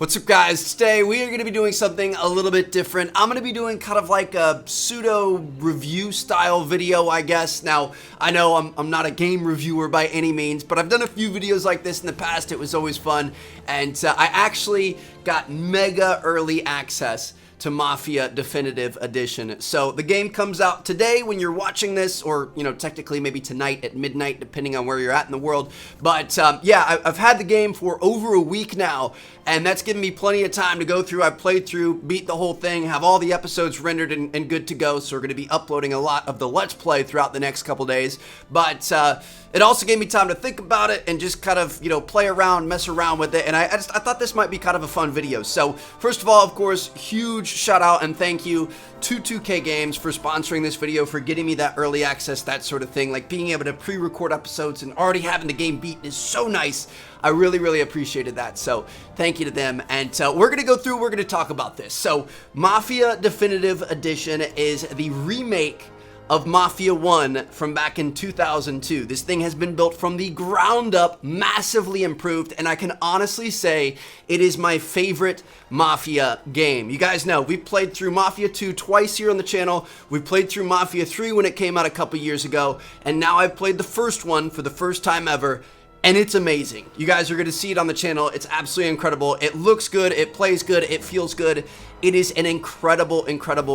What's up, guys? Today we are going to be doing something a little bit different. I'm going to be doing kind of like a pseudo review style video, I guess. Now, I know I'm not a game reviewer by any means, but I've done a few videos like this in the past. It was always fun, and I actually got mega early access to Mafia Definitive Edition. So the game comes out today when you're watching this, or technically maybe tonight at midnight, depending on where you're at in the world. But yeah, I've had the game for over a week now, and that's given me plenty of time to go through. I've played through, beat the whole thing, have all the episodes rendered and good to go. So we're going to be uploading a lot of the Let's Play throughout the next couple days. But it also gave me time to think about it and just kind of, play around, mess around with it. And I thought this might be kind of a fun video. So first of all, of course, huge shout out and thank you to 2K Games for sponsoring this video, for getting me that early access, that sort of thing. Like being able to pre-record episodes and already having the game beaten is so nice. I really appreciated that. So thank you to them. And we're going to go through, we're going to talk about this. So Mafia Definitive Edition is the remake of Mafia 1 from back in 2002. This thing has been built from the ground up, massively improved, and I can honestly say it is my favorite Mafia game. You guys know, we played through Mafia 2 twice here on the channel. We played through Mafia 3 when it came out a couple years ago, and now I've played the first one for the first time ever. And it's amazing. You guys are going to see it on the channel. It's absolutely incredible. It looks good. It plays good. It feels good. It is an incredible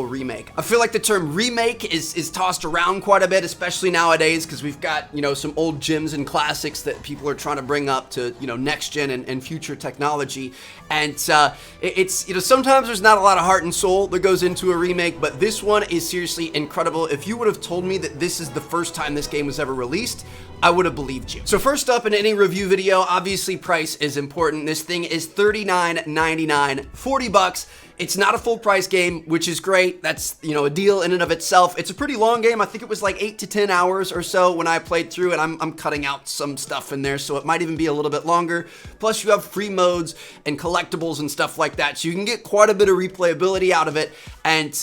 remake. I feel like the term remake is tossed around quite a bit, especially nowadays, because we've got, some old gems and classics that people are trying to bring up to, next gen and future technology. And it's, sometimes there's not a lot of heart and soul that goes into a remake, but this one is seriously incredible. If you would have told me that this is the first time this game was ever released, I would have believed you. So first up, in any review video, obviously price is important. This thing is $39.99, 40 bucks. It's not a full price game, which is great. That's, a deal in and of itself. It's a pretty long game. I think it was like 8 to 10 hours or so when I played through it. I'm cutting out some stuff in there, so it might even be a little bit longer. Plus you have free modes and collectibles and stuff like that, so you can get quite a bit of replayability out of it. And,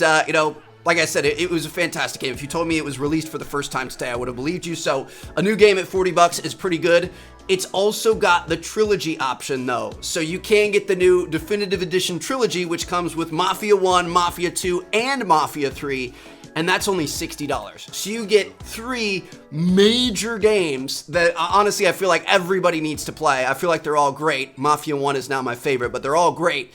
like I said, it was a fantastic game. If you told me it was released for the first time today, I would have believed you. So a new game at 40 bucks is pretty good. It's also got the trilogy option though. So you can get the new Definitive Edition trilogy, which comes with Mafia 1, Mafia 2, and Mafia 3. And that's only $60. So you get 3 major games that honestly I feel like everybody needs to play. I feel like they're all great. Mafia 1 is now my favorite, but they're all great.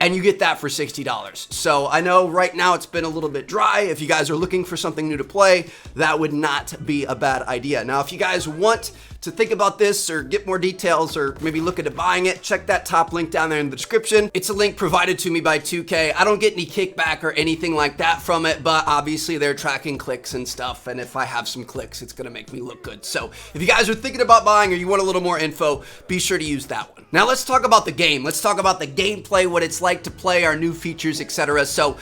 And you get that for $60. So I know right now it's been a little bit dry. If you guys are looking for something new to play, that would not be a bad idea. Now, if you guys want to think about this or get more details or maybe look into buying it, check that top link down there in the description. It's a link provided to me by 2K. I don't get any kickback or anything like that from it, but obviously they're tracking clicks and stuff, and if I have some clicks, it's gonna make me look good. So if you guys are thinking about buying or you want a little more info, be sure to use that one. Now let's talk about the game. Let's talk about the gameplay, what it's like to play, our new features, etc. So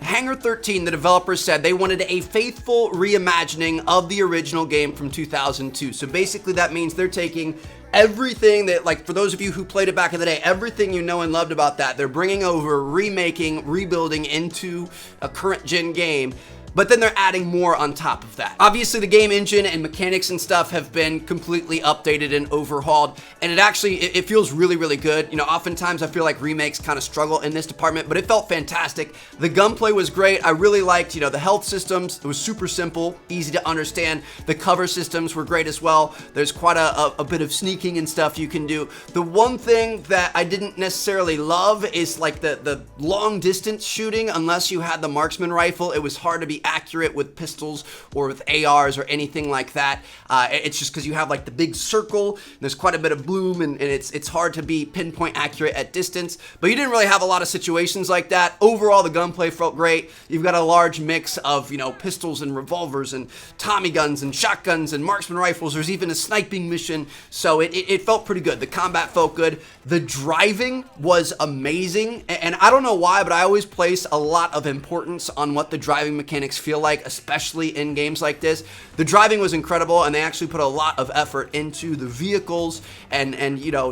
Hangar 13, the developers said they wanted a faithful reimagining of the original game from 2002. So basically that means they're taking everything that, like, for those of you who played it back in the day, everything you know and loved about that, they're bringing over, remaking, rebuilding into a current gen game. But then they're adding more on top of that. Obviously, the game engine and mechanics and stuff have been completely updated and overhauled, and it feels really good. Oftentimes I feel like remakes kind of struggle in this department, but it felt fantastic. The gunplay was great. I really liked, the health systems. It was super simple, easy to understand. The cover systems were great as well. There's quite a bit of sneaking and stuff you can do. The one thing that I didn't necessarily love is like the long distance shooting. Unless you had the marksman rifle, it was hard to be accurate with pistols or with ARs or anything like that. It's just because you have like the big circle, and there's quite a bit of bloom, and it's hard to be pinpoint accurate at distance, but you didn't really have a lot of situations like that. Overall, the gunplay felt great. You've got a large mix of, pistols and revolvers and Tommy guns and shotguns and marksman rifles. There's even a sniping mission, so it felt pretty good. The combat felt good. The driving was amazing, and I don't know why, but I always place a lot of importance on what the driving mechanics feel like, especially in games like this. The driving was incredible, and they actually put a lot of effort into the vehicles and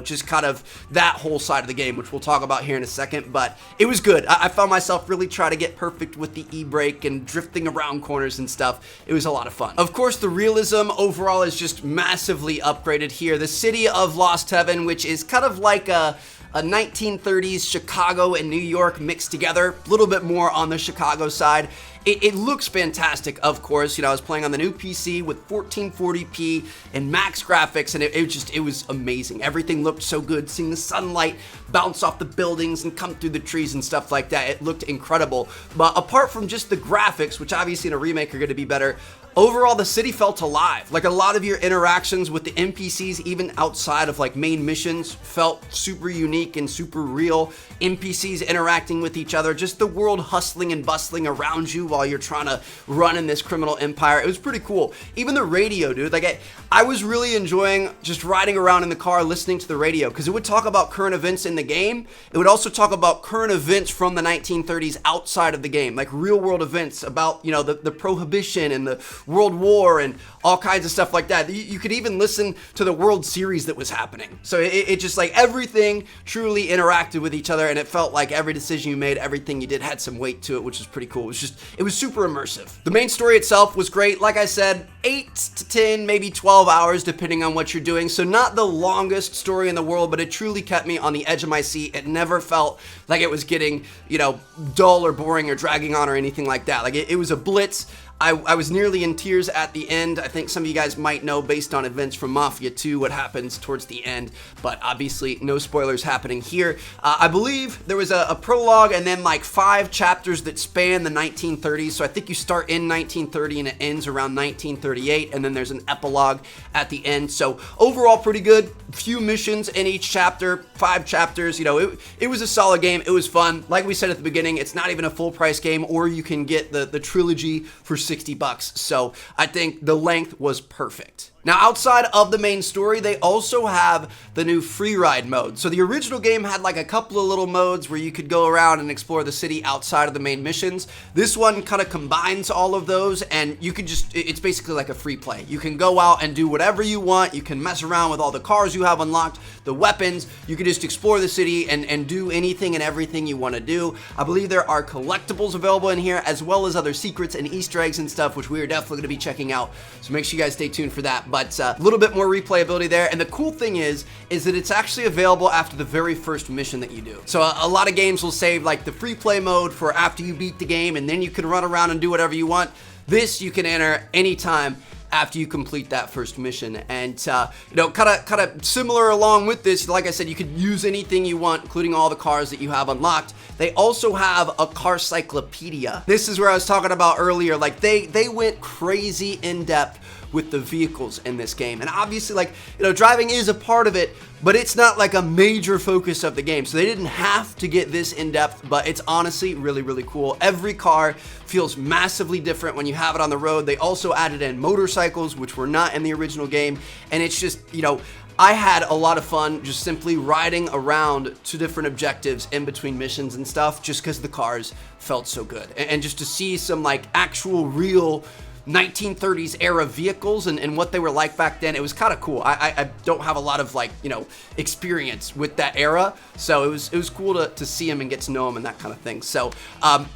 just kind of that whole side of the game, which we'll talk about here in a second. But it was good. I found myself really trying to get perfect with the e-brake and drifting around corners and stuff. It was a lot of fun. Of course, the realism overall is just massively upgraded here. The city of Lost Heaven, which is kind of like a a 1930s Chicago and New York mixed together, a little bit more on the Chicago side. It looks fantastic, of course. You know, I was playing on the new PC with 1440p and max graphics, and it was amazing. Everything looked so good. Seeing the sunlight bounce off the buildings and come through the trees and stuff like that, it looked incredible. But apart from just the graphics, which obviously in a remake are going to be better, overall, the city felt alive. Like, a lot of your interactions with the NPCs, even outside of like main missions, felt super unique and super real. NPCs interacting with each other, just the world hustling and bustling around you while you're trying to run in this criminal empire. It was pretty cool. Even the radio, dude. Like, I was really enjoying just riding around in the car listening to the radio, because it would talk about current events in the game. It would also talk about current events from the 1930s outside of the game, like real world events about, you know, the Prohibition and the World War and all kinds of stuff like that. You could even listen to the World Series that was happening. So it just, like, everything truly interacted with each other, and it felt like every decision you made, everything you did had some weight to it, which was pretty cool. It was super immersive. The main story itself was great. Like I said, 8 to 10, maybe 12 hours, depending on what you're doing. So not the longest story in the world, but it truly kept me on the edge of my seat. It never felt like it was getting, you know, dull or boring or dragging on or anything like that. Like, it was a blitz. I was nearly in tears at the end. I think some of you guys might know, based on events from Mafia 2, what happens towards the end, but obviously no spoilers happening here. I believe there was a prologue and then like 5 chapters that span the 1930s, so I think you start in 1930 and it ends around 1938, and then there's an epilogue at the end. So overall, pretty good. Few missions in each chapter, 5 chapters. You know, it was a solid game. It was fun. Like we said at the beginning, it's not even a full price game, or you can get the trilogy for $60. So I think the length was perfect. Now, outside of the main story, they also have the new free ride mode. So the original game had like a couple of little modes where you could go around and explore the city outside of the main missions. This one kind of combines all of those, and you can just, it's basically like a free play. You can go out and do whatever you want. You can mess around with all the cars you have unlocked, the weapons. You can just explore the city and do anything and everything you want to do. I believe there are collectibles available in here, as well as other secrets and Easter eggs and stuff, which we are definitely going to be checking out. So make sure you guys stay tuned for that. But a little bit more replayability there. And the cool thing is that it's actually available after the very first mission that you do. So a lot of games will save like the free play mode for after you beat the game, and then you can run around and do whatever you want. This you can enter anytime after you complete that first mission. And you know, kind of similar along with this, like I said, you could use anything you want, including all the cars that you have unlocked. They also have a car cyclopedia. This is where I was talking about earlier. Like, they went crazy in depth with the vehicles in this game. And obviously, like, you know, driving is a part of it, but it's not like a major focus of the game. So they didn't have to get this in depth, but it's honestly really, really cool. Every car feels massively different when you have it on the road. They also added in motorcycles, which were not in the original game. And it's just, you know, I had a lot of fun just simply riding around to different objectives in between missions and stuff, just because the cars felt so good. And just to see some like actual real 1930s era vehicles and what they were like back then, it was kind of cool. I don't have a lot of, like, you know, experience with that era, so it was cool to see them and get to know them and that kind of thing. So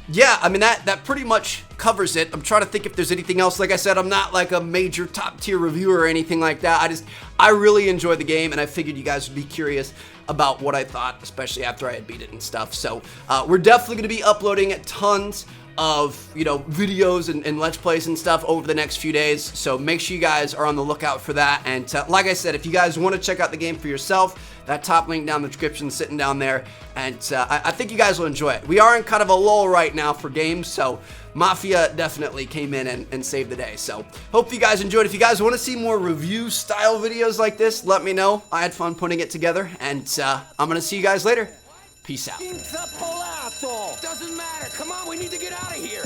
yeah, I mean, that pretty much covers it. I'm trying to think if there's anything else. Like I said, I'm not like a major top tier reviewer or anything like that. I really enjoyed the game, and I figured you guys would be curious about what I thought, especially after I had beat it and stuff. So we're definitely going to be uploading tons of, you know, videos and let's plays and stuff over the next few days, so make sure you guys are on the lookout for that. And like I said, if you guys want to check out the game for yourself, that top link down in the description is sitting down there, and I think you guys will enjoy it. We are in kind of a lull right now for games, so Mafia definitely came in and saved the day. So hope you guys enjoyed. If you guys want to see more review style videos like this, let me know. I had fun putting it together, and I'm gonna see you guys later. Peace out. Doesn't matter. Come on, we need to get out of here.